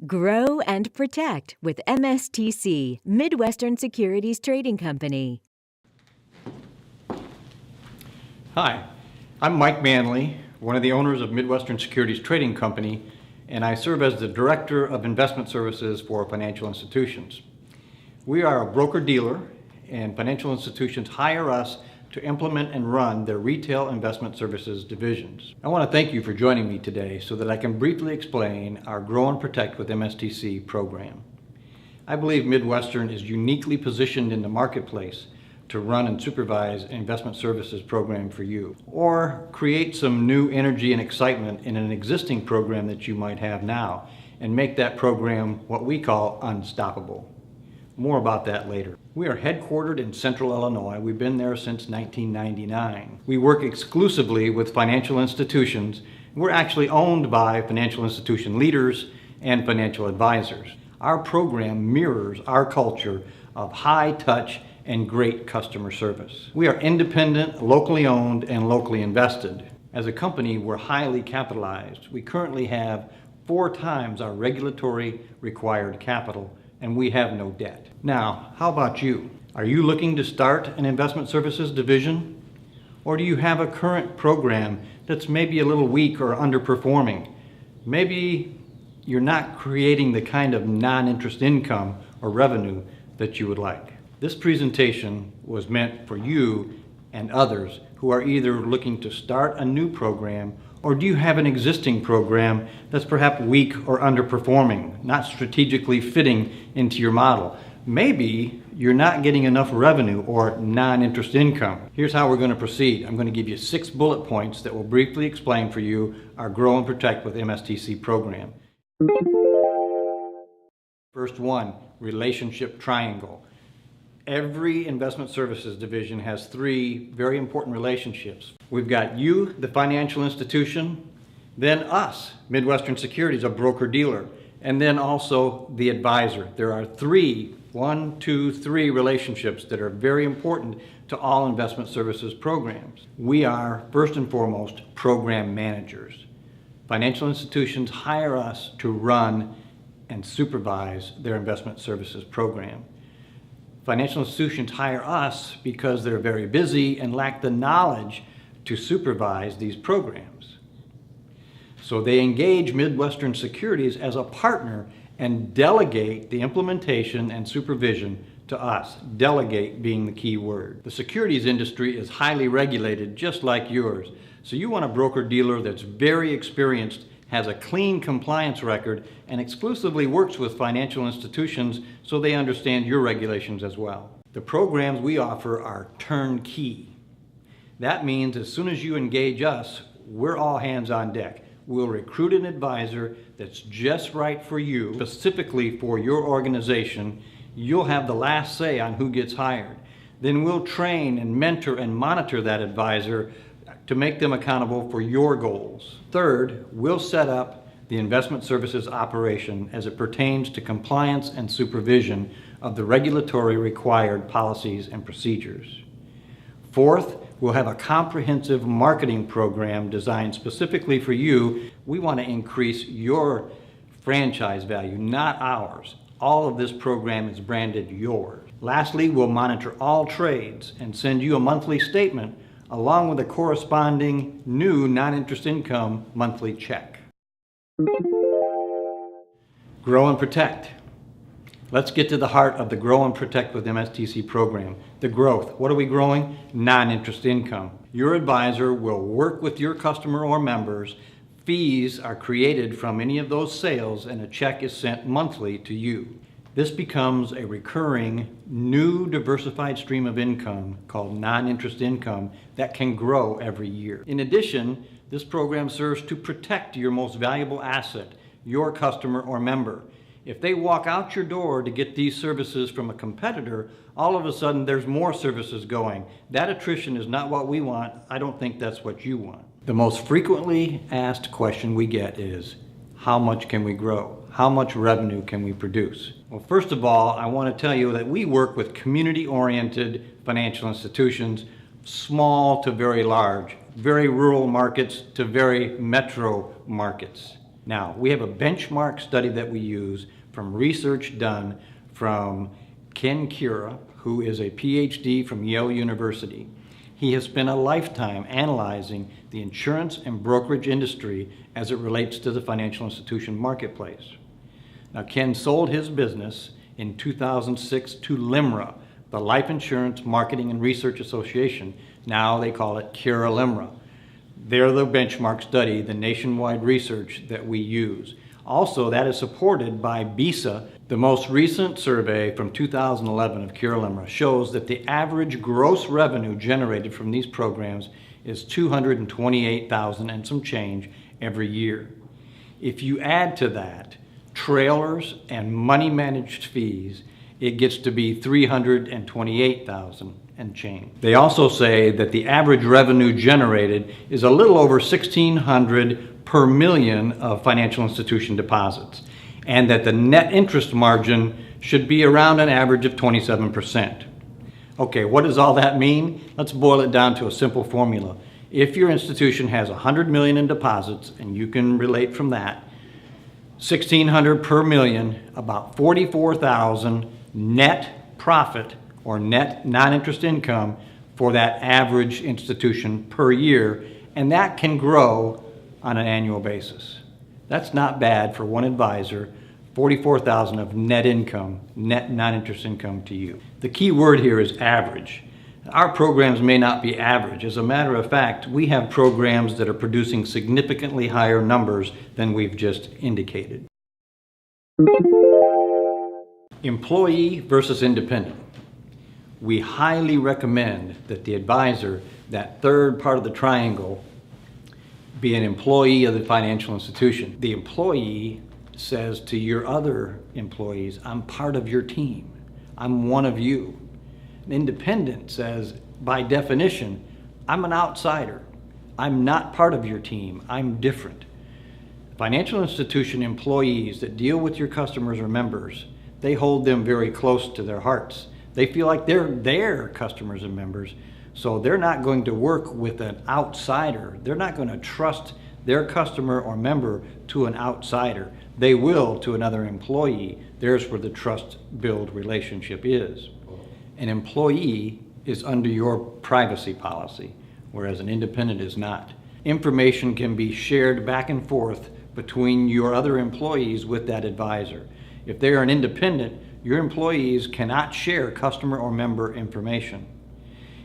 Grow and protect with MSTC, Midwestern Securities Trading Company. Hi, I'm Mike Manley, one of the owners of Midwestern Securities Trading Company, and I serve as the Director of Investment Services for financial institutions. We are a broker-dealer, and financial institutions hire us to implement and run their retail investment services divisions. I want to thank you for joining me today so that I can briefly explain our Grow and Protect with MSTC program. I believe Midwestern is uniquely positioned in the marketplace to run and supervise an investment services program for you, or create some new energy and excitement in an existing program that you might have now, and make that program what we call unstoppable. More about that later. We are headquartered in Central Illinois. We've been there since 1999. We work exclusively with financial institutions. We're actually owned by financial institution leaders and financial advisors. Our program mirrors our culture of high touch and great customer service. We are independent, locally owned, and locally invested. As a company, we're highly capitalized. We currently have 4 times our regulatory required capital, and we have no debt. Now, how about you? Are you looking to start an investment services division? Or do you have a current program that's maybe a little weak or underperforming? Maybe you're not creating the kind of non-interest income or revenue that you would like. This presentation was meant for you and others who are either looking to start a new program, or do you have an existing program that's perhaps weak or underperforming, not strategically fitting into your model? Maybe you're not getting enough revenue or non-interest income. Here's how we're going to proceed. I'm going to give you 6 bullet points that will briefly explain for you our Grow and Protect with MSTC program. First one, relationship triangle. Every investment services division has 3 very important relationships. We've got you, the financial institution, then us, Midwestern Securities, a broker-dealer, and then also the advisor. There are 3 relationships that are very important to all investment services programs. We are, first and foremost, program managers. Financial institutions hire us to run and supervise their investment services program. Financial institutions hire us because they're very busy and lack the knowledge to supervise these programs. So they engage Midwestern Securities as a partner and delegate the implementation and supervision to us. Delegate being the key word. The securities industry is highly regulated, just like yours. So you want a broker-dealer that's very experienced, has a clean compliance record, and exclusively works with financial institutions so they understand your regulations as well. The programs we offer are turnkey. That means as soon as you engage us, we're all hands on deck. We'll recruit an advisor that's just right for you, specifically for your organization. You'll have the last say on who gets hired. Then we'll train and mentor and monitor that advisor to make them accountable for your goals. Third, we'll set up the investment services operation as it pertains to compliance and supervision of the regulatory required policies and procedures. Fourth, we'll have a comprehensive marketing program designed specifically for you. We want to increase your franchise value, not ours. All of this program is branded yours. Lastly, we'll monitor all trades and send you a monthly statement along with a corresponding new non-interest income monthly check. Grow and Protect. Let's get to the heart of the Grow and Protect with MSTC program. The growth. What are we growing? Non-interest income. Your advisor will work with your customer or members. Fees are created from any of those sales, and a check is sent monthly to you. This becomes a recurring, new diversified stream of income called non-interest income that can grow every year. In addition, this program serves to protect your most valuable asset, your customer or member. If they walk out your door to get these services from a competitor, all of a sudden there's more services going. That attrition is not what we want. I don't think that's what you want. The most frequently asked question we get is, how much can we grow? How much revenue can we produce? Well, first of all, I want to tell you that we work with community-oriented financial institutions, small to very large, very rural markets to very metro markets. Now, we have a benchmark study that we use from research done from Ken Cura, who is a PhD from Yale University. He has spent a lifetime analyzing the insurance and brokerage industry as it relates to the financial institution marketplace. Now, Ken sold his business in 2006 to LIMRA, the Life Insurance Marketing and Research Association. Now they call it Cura-LIMRA. They're the benchmark study, the nationwide research that we use. Also, that is supported by BISA. The most recent survey from 2011 of Cura-LIMRA shows that the average gross revenue generated from these programs is $228,000 and some change every year. If you add to that trailers and money managed fees, it gets to be $328,000 and change. They also say that the average revenue generated is a little over $1,600 per million of financial institution deposits, and that the net interest margin should be around an average of 27%. Okay, what does all that mean? Let's boil it down to a simple formula. If your institution has $100 million in deposits, and you can relate from that, $1,600 per million, about $44,000 net profit or net non-interest income for that average institution per year, and that can grow on an annual basis. That's not bad for one advisor, $44,000 of net income, net non-interest income to you. The key word here is average. Our programs may not be average. As a matter of fact, we have programs that are producing significantly higher numbers than we've just indicated. Employee versus independent. We highly recommend that the advisor, that third part of the triangle, be an employee of the financial institution. The employee says to your other employees, I'm part of your team. I'm one of you. An independent says, by definition, I'm an outsider. I'm not part of your team. I'm different. Financial institution employees that deal with your customers or members, they hold them very close to their hearts. They feel like they're their customers and members, so they're not going to work with an outsider. They're not going to trust their customer or member to an outsider. They will to another employee. There's where the trust-build relationship is. An employee is under your privacy policy, whereas an independent is not. Information can be shared back and forth between your other employees with that advisor. If they are an independent, your employees cannot share customer or member information.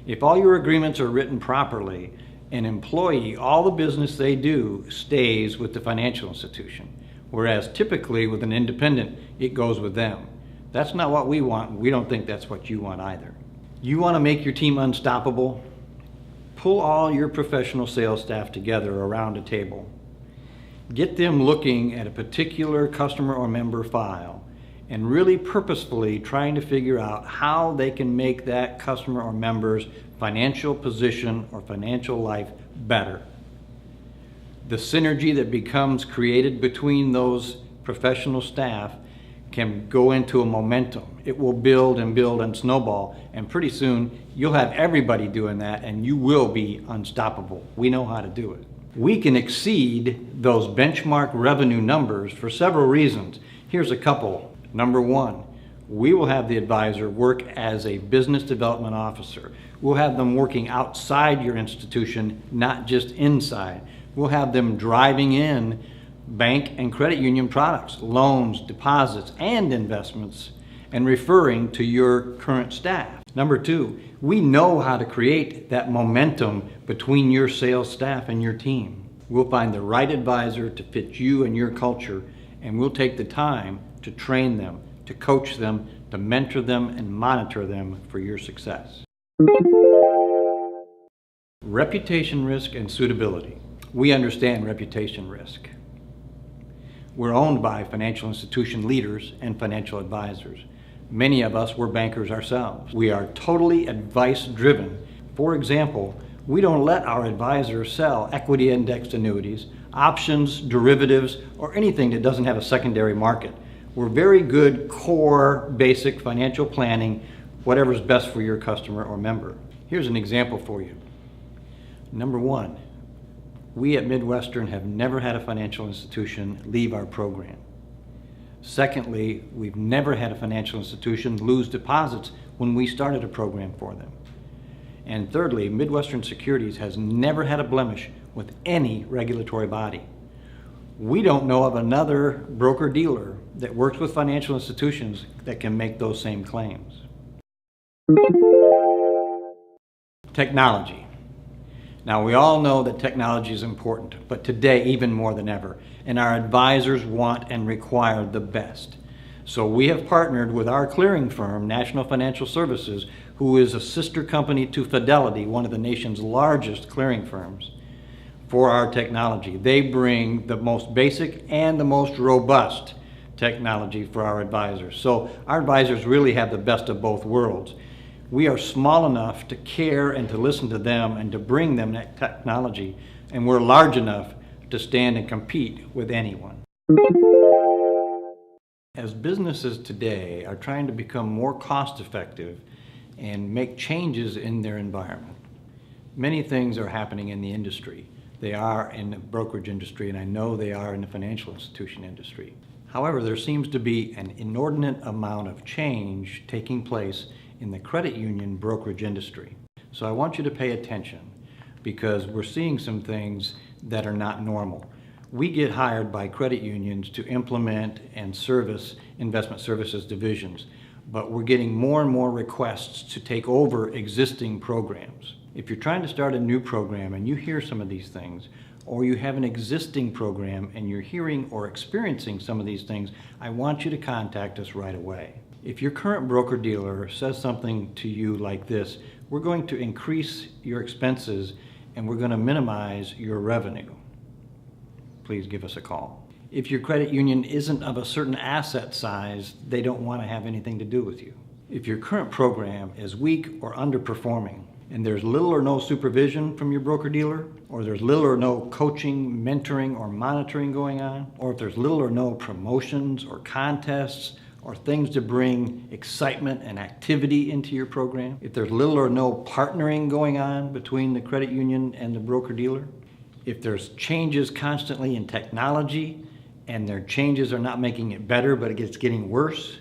If all your agreements are written properly, an employee, all the business they do stays with the financial institution, whereas typically with an independent, it goes with them. That's not what we want. We don't think that's what you want either. You want to make your team unstoppable? Pull all your professional sales staff together around a table. Get them looking at a particular customer or member file and really purposefully trying to figure out how they can make that customer or member's financial position or financial life better. The synergy that becomes created between those professional staff can go into a momentum. It will build and build and snowball, and pretty soon you'll have everybody doing that and you will be unstoppable. We know how to do it. We can exceed those benchmark revenue numbers for several reasons. Here's a couple. Number one, we will have the advisor work as a business development officer. We'll have them working outside your institution, not just inside. We'll have them driving in bank and credit union products, loans, deposits, and investments, and referring to your current staff. Number two, we know how to create that momentum between your sales staff and your team. We'll find the right advisor to fit you and your culture, and we'll take the time to train them, to coach them, to mentor them, and monitor them for your success. Reputation risk and suitability. We understand reputation risk. We're owned by financial institution leaders and financial advisors. Many of us were bankers ourselves. We are totally advice-driven. For example, we don't let our advisors sell equity indexed annuities, options, derivatives, or anything that doesn't have a secondary market. We're very good core basic financial planning, whatever's best for your customer or member. Here's an example for you. Number one, We at Midwestern have never had a financial institution leave our program. Secondly, we've never had a financial institution lose deposits when we started a program for them. And thirdly, Midwestern Securities has never had a blemish with any regulatory body. We don't know of another broker-dealer that works with financial institutions that can make those same claims. Technology. Now, we all know that technology is important, but today even more than ever, and our advisors want and require the best. So we have partnered with our clearing firm, National Financial Services, who is a sister company to Fidelity, one of the nation's largest clearing firms, for our technology. They bring the most basic and the most robust technology for our advisors. So our advisors really have the best of both worlds. We are small enough to care and to listen to them and to bring them that technology, and we're large enough to stand and compete with anyone. As businesses today are trying to become more cost-effective and make changes in their environment, many things are happening in the industry. They are in the brokerage industry, and I know they are in the financial institution industry. However, there seems to be an inordinate amount of change taking place in the credit union brokerage industry. So I want you to pay attention, because we're seeing some things that are not normal. We get hired by credit unions to implement and service investment services divisions, but we're getting more and more requests to take over existing programs. If you're trying to start a new program and you hear some of these things, or you have an existing program and you're hearing or experiencing some of these things, I want you to contact us right away. If your current broker-dealer says something to you like this, we're going to increase your expenses and we're going to minimize your revenue. Please give us a call. If your credit union isn't of a certain asset size, they don't want to have anything to do with you. If your current program is weak or underperforming, and there's little or no supervision from your broker-dealer, or there's little or no coaching, mentoring, or monitoring going on, or if there's little or no promotions or contests or things to bring excitement and activity into your program, if there's little or no partnering going on between the credit union and the broker-dealer, if there's changes constantly in technology and their changes are not making it better but it's getting worse,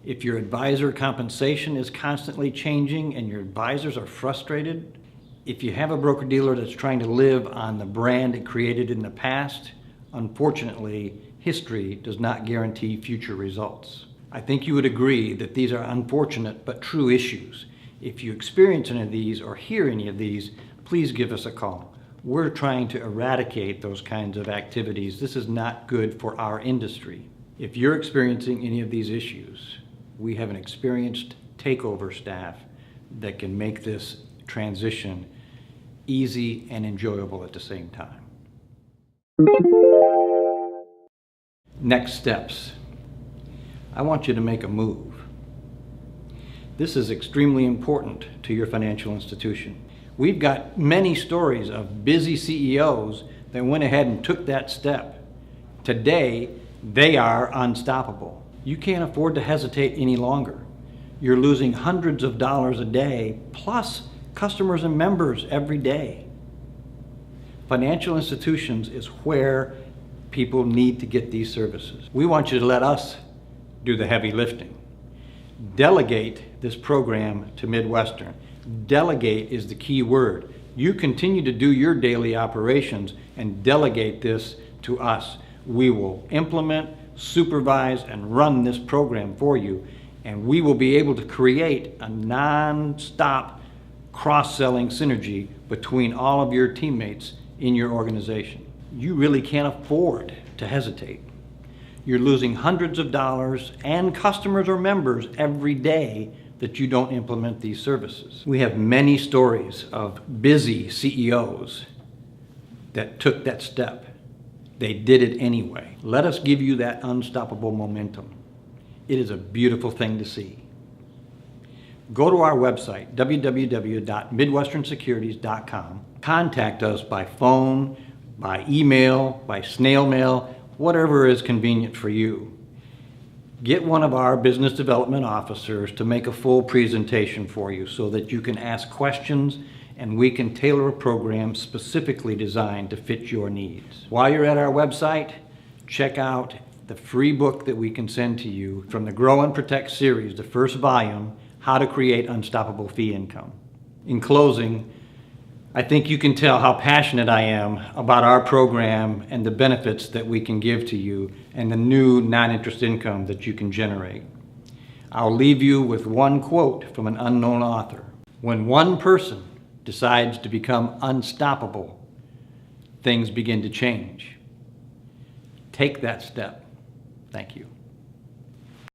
if your advisor compensation is constantly changing and your advisors are frustrated, if you have a broker-dealer that's trying to live on the brand it created in the past, unfortunately, history does not guarantee future results. I think you would agree that these are unfortunate but true issues. If you experience any of these or hear any of these, please give us a call. We're trying to eradicate those kinds of activities. This is not good for our industry. If you're experiencing any of these issues, we have an experienced takeover staff that can make this transition easy and enjoyable at the same time. Next steps. I want you to make a move. This is extremely important to your financial institution. We've got many stories of busy CEOs that went ahead and took that step. Today, they are unstoppable. You can't afford to hesitate any longer. You're losing hundreds of dollars a day, plus customers and members every day. Financial institutions is where people need to get these services. We want you to let us do the heavy lifting. Delegate this program to Midwestern. Delegate is the key word. You continue to do your daily operations and delegate this to us. We will implement, supervise, and run this program for you, and we will be able to create a non-stop cross-selling synergy between all of your teammates in your organization. You really can't afford to hesitate. You're losing hundreds of dollars and customers or members every day that you don't implement these services. We have many stories of busy CEOs that took that step. They did it anyway. Let us give you that unstoppable momentum. It is a beautiful thing to see. Go to our website, www.midwesternsecurities.com. Contact us by phone, by email, by snail mail, whatever is convenient for you. Get one of our business development officers to make a full presentation for you so that you can ask questions and we can tailor a program specifically designed to fit your needs. While you're at our website, check out the free book that we can send to you from the Grow and Protect series, the first volume, How to Create Unstoppable Fee Income. In closing, I think you can tell how passionate I am about our program and the benefits that we can give to you and the new non-interest income that you can generate. I'll leave you with one quote from an unknown author. When one person decides to become unstoppable, things begin to change. Take that step. Thank you.